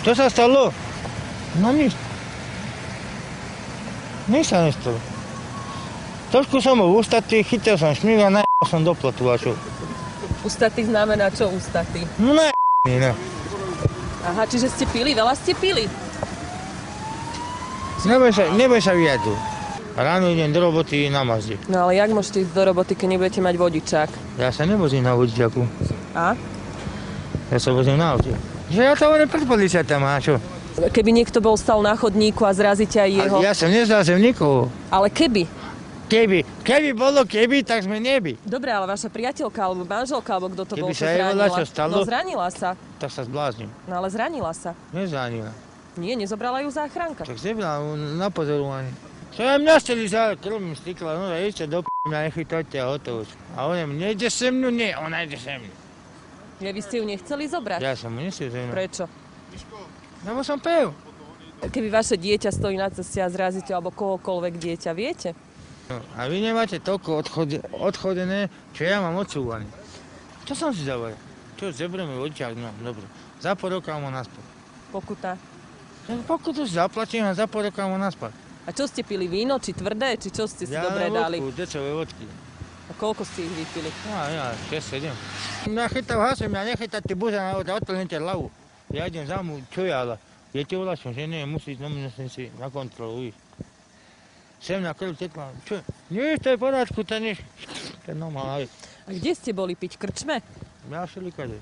Čo sa stalo? No nič. Nič sa nestalo. Trošku som bol ústatý, chytil som šmík a najebal som do plotu a čo? Ústatý znamená čo ústatý? No ne. Aha, čiže ste pili? Veľa ste pili? Neboj sa vyjadru. Ráno idem do roboty na Mazde. No ale jak môžete ísť do roboty, keď nebudete mať vodičák? Ja sa nevozím na vodičaku. A? Ja sa vozím na aute. Že ja to hovorím pred policajtami, a čo? Keby niekto bol stal na chodníku a zrazíte aj jeho... Ja som nezrazil nikoho. Ale keby? Keby bolo keby, tak sme neby. Dobre, ale vaša priateľka alebo manželka, alebo kto to bol, Keby čo sa jej zranila. voľačo stalo? No zranila sa. Tak sa zbláznim. No ale zranila sa. Nezranila. Nie, nezobrala ju záchranka. Tak zebral na pozorovanie. Čo ja mňa chceli za krv mi stykla, no ešte do mňa nechytajte a hotovo. A ona mi nejde se mnou, nie, ona ide se mnou. Vy ste ju nechceli zobrať? Ja som mu nechcel ze mnou. Prečo? Lebo som pil. Keby vaše dieťa stojí na ceste a zrazíte, alebo kohokoľvek dieťa, viete? No, a vy nemáte toľko odchodené, čo ja mám odsúvané. Čo som si zavolal? Čo, zebrieme vodičák? No, dobre. Za pol roka mám naspäť. Pokuta. Pokutu si zaplatím a za pol roka mám naspäť. A čo ste pili? Víno, či tvrdé, či čo ste si dobre dali? Vodku, decové vodky. A koľko ste ich vypili? No, ja, 6-7. Mňa chytal hasem, mňa nechytať ty buza na voda, odtrhnete hlavu. Ja idem za mu, čo ja, ale je ti ulačom, že nie, musíš si na kontrolu ísť. Sem na krv tekla, čo? Nie, to je v poráčku, to je normálne. A kde ste boli piť? Krčme? Ja šeli kade.